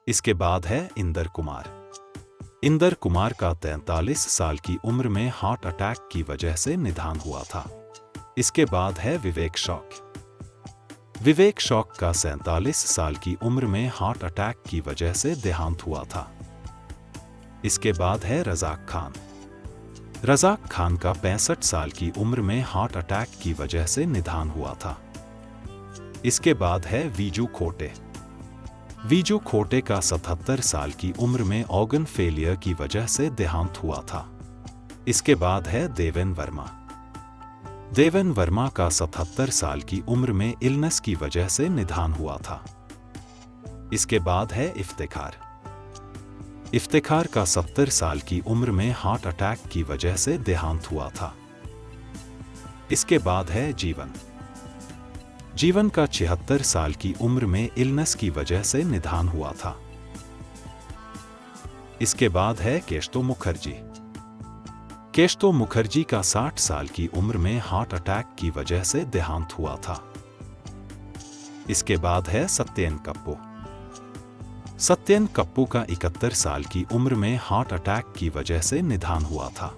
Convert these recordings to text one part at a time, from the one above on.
इसके बाद है इंदर कुमार। इंदर कुमार का 43 साल की उम्र में हार्ट अटैक की वजह से निधन हुआ था। इसके बाद है विवेक शौक। विवेक शौक का 47 साल की उम्र में हार्ट अटैक की वजह से देहांत हुआ था। इसके बाद है रज़ाक खान। रज़ाक खान का 65 साल की उम्र में हार्ट अटैक की वजह से निधन हुआ था। इसके बाद है वीजू खोटे। वीजू खोटे का 77 साल की उम्र में ऑर्गन फेलियर की वजह से देहांत हुआ था। इसके बाद है देवेन वर्मा। देवेन वर्मा का 77 साल की उम्र में इलनेस की वजह से निधन हुआ था। इसके बाद है इफ्तिखार। इफ्तिखार का 70 साल की उम्र में हार्ट अटैक की वजह से देहांत हुआ था। इसके बाद है जीवन। जीवन का 76 साल की उम्र में इलनेस की वजह से निधन हुआ था। इसके बाद है केशतो मुखर्जी। केशतो मुखर्जी का 60 साल की उम्र में हार्ट अटैक की वजह से देहांत हुआ था। इसके बाद है सत्येन कप्पू। सत्येन कप्पू का 71 साल की उम्र में हार्ट अटैक की वजह से निधन हुआ था।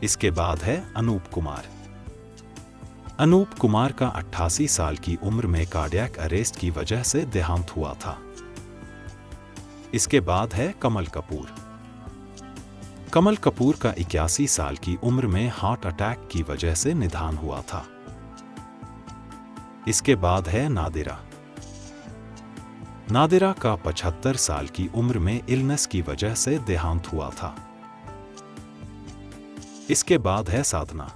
इसके बाद है अनूप कुमार। अनूप कुमार का 88 साल की उम्र में कार्डियक अरेस्ट की वजह से देहांत हुआ था। इसके बाद है कमल कपूर। कमल कपूर का 81 साल की उम्र में हार्ट अटैक की वजह से निधन हुआ था। इसके बाद है नादिरा। नादिरा का 75 साल की उम्र में इलनेस की वजह से देहांत हुआ था। इसके बाद है साधना।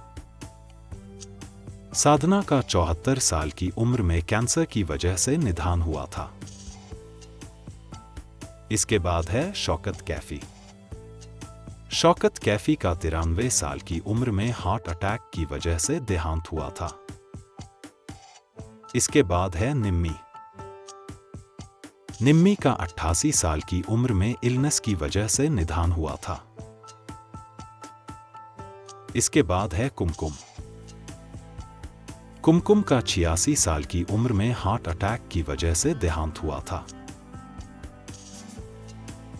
साधना का 74 साल की उम्र में कैंसर की वजह से निधन हुआ था। इसके बाद है शौकत कैफी। शौकत कैफी का 93 साल की उम्र में हार्ट अटैक की वजह से देहांत हुआ था। इसके बाद है निम्मी। निम्मी का 88 साल की उम्र में इलनेस की वजह से निधन हुआ था। इसके बाद है कुमकुम। कुमकुम का 86 साल की उम्र में हार्ट अटैक की वजह से देहांत हुआ था।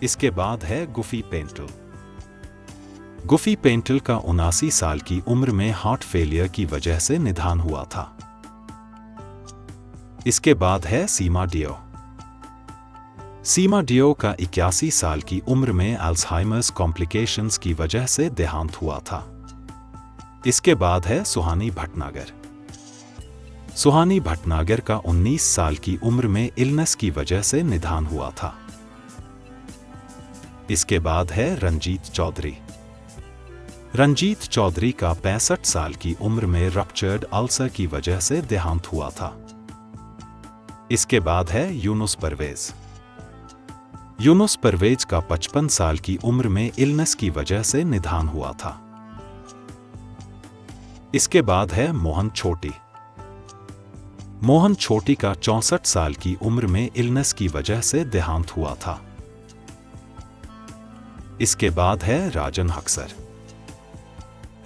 इसके बाद है गुफी पेंटल। गुफी पेंटल का 79 साल की उम्र में हार्ट फेलियर की वजह से निधन हुआ था। इसके बाद है सीमा डियो। सीमा डियो का 81 साल की उम्र में अल्जाइमर्स कॉम्प्लिकेशंस की वजह से देहांत हुआ था। इसके बाद है सुहानी भटनागर। सुहानी भटनागर का 19 साल की उम्र में इलनेस की वजह से निधन हुआ था। इसके बाद है रंजीत चौधरी। रंजीत चौधरी का 65 साल की उम्र में रप्चर्ड अल्सर की वजह से देहांत हुआ था। इसके बाद है यूनुस परवेज। यूनुस परवेज का 55 साल की उम्र में इलनेस की वजह से निधन हुआ था। इसके बाद है मोहन छोटी। मोहन छोटी का 64 साल की उम्र में इलनेस की वजह से देहांत हुआ था। इसके बाद है राजन हक्सर।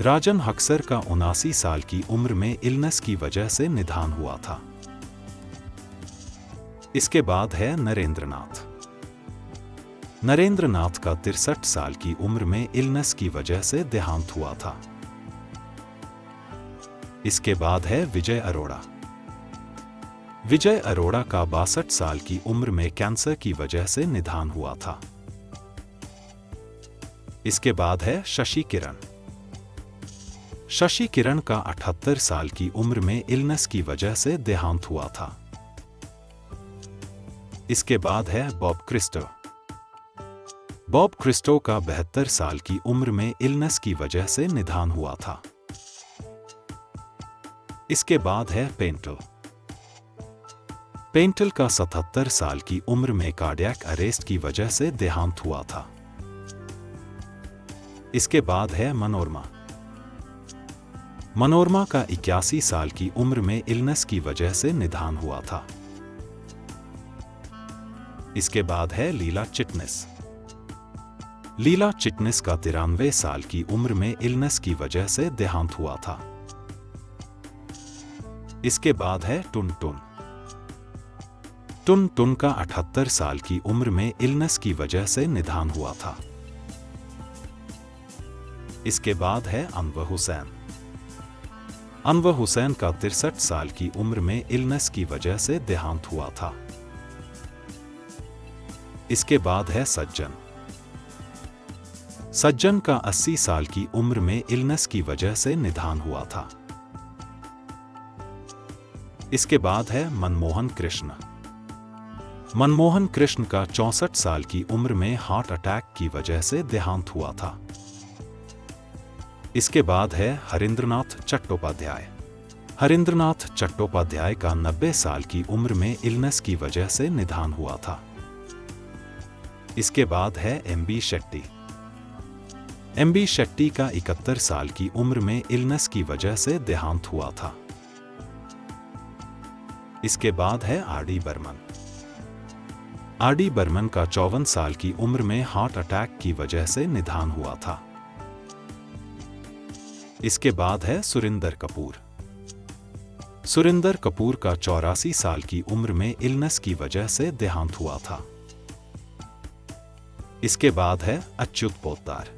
राजन हक्सर का 79 साल की उम्र में इलनेस की वजह से निधन हुआ था। इसके बाद है नरेंद्र नाथ। नरेंद्र नाथ का 63 साल की उम्र में इलनेस की वजह से देहांत हुआ था। इसके बाद है विजय अरोड़ा। विजय अरोड़ा का 62 साल की उम्र में कैंसर की वजह से निधन हुआ था। इसके बाद है शशि किरण। शशि किरण का 78 साल की उम्र में इलनेस की वजह से देहांत हुआ था। इसके बाद है बॉब क्रिस्टो। बॉब क्रिस्टो का 72 साल की उम्र में इलनेस की वजह से निधन हुआ था। इसके बाद है पेंटल। पेंटल का 77 साल की उम्र में कार्डियक अरेस्ट की वजह से देहांत हुआ था। इसके बाद है मनोरमा। मनोरमा का 81 साल की उम्र में इलनेस की वजह से निधन हुआ था। इसके बाद है लीला चिटनिस। लीला चिटनिस का 93 साल की उम्र में इलनेस की वजह से देहांत हुआ था। इसके बाद है टुन टुन। टुन टुन का 78 साल की उम्र में इलनेस की वजह से निधन हुआ था। इसके बाद है अनवर हुसैन। अनवर हुसैन का 63 साल की उम्र में इलनेस की वजह से देहांत हुआ था। इसके बाद है सज्जन। सज्जन का 80 साल की उम्र में इलनेस की वजह से निधन हुआ था। इसके बाद है मनमोहन कृष्ण। मनमोहन कृष्ण का 64 साल की उम्र में हार्ट अटैक की वजह से देहांत हुआ था। इसके बाद है हरिंद्रनाथ चट्टोपाध्याय। हरिंद्रनाथ चट्टोपाध्याय का 90 साल की उम्र में इलनेस की वजह से निधन हुआ था। इसके बाद है एमबी शेट्टी। एमबी शेट्टी का 71 साल की उम्र में इलनेस की वजह से देहांत हुआ था। इसके बाद है आरडी बर्मन। आरडी बर्मन का 54 साल की उम्र में हार्ट अटैक की वजह से निधन हुआ था। इसके बाद है सुरिंदर कपूर। सुरिंदर कपूर का 84 साल की उम्र में इलनेस की वजह से देहांत हुआ था। इसके बाद है अच्युत पोद्दार।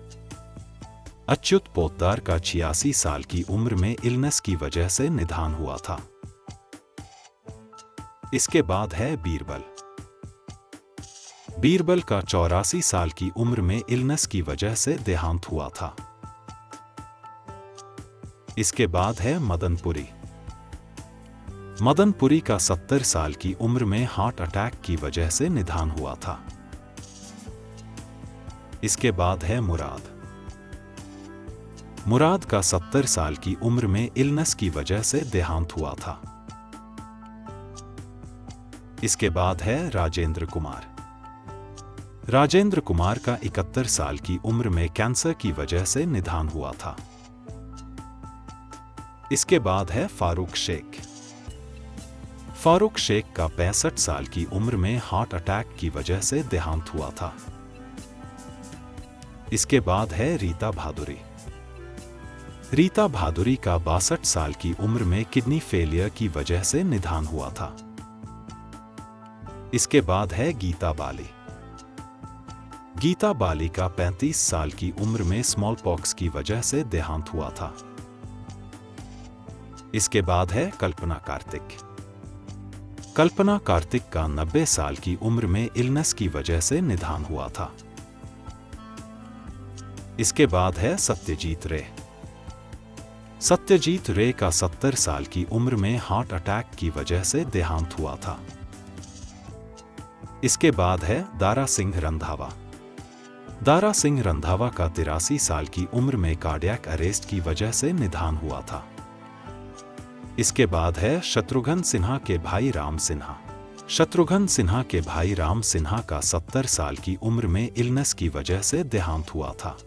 अच्युत पोद्दार का 86 साल की उम्र में इलनेस की वजह से निधन हुआ था। इसके बाद है बीरबल। बीरबल का 84 साल की उम्र में इलनेस की वजह से देहांत हुआ था। इसके बाद है मदनपुरी। मदनपुरी का 70 साल की उम्र में हार्ट अटैक की वजह से निधन हुआ था। इसके बाद है मुराद। मुराद का 70 साल की उम्र में इलनेस की वजह से देहांत हुआ था। इसके बाद है राजेंद्र कुमार। राजेंद्र कुमार का 71 साल की उम्र में कैंसर की वजह से निधन हुआ था। इसके बाद है फारूक शेख। फारूक शेख का 65 साल की उम्र में हार्ट अटैक की वजह से देहांत हुआ था। इसके बाद है रीता भादुरी। रीता भादुरी का 62 साल की उम्र में किडनी फेलियर की वजह से निधन हुआ था। इसके बाद है गीता बाली। गीता बाली का 35 साल की उम्र में स्मॉल पॉक्स की वजह से देहांत हुआ था। इसके बाद है कल्पना कार्तिक। कल्पना कार्तिक का 90 साल की उम्र में इलनेस की वजह से निधन हुआ था। इसके बाद है सत्यजीत रे। सत्यजीत रे का 70 साल की उम्र में हार्ट अटैक की वजह से देहांत हुआ था। इसके बाद है दारा सिंह रंधावा। दारा सिंह रंधावा का 83 साल की उम्र में कार्डियक अरेस्ट की वजह से निधन हुआ था। इसके बाद है शत्रुघ्न सिन्हा के भाई राम सिन्हा। शत्रुघ्न सिन्हा के भाई राम सिन्हा का 70 साल की उम्र में इलनेस की वजह से देहांत हुआ था।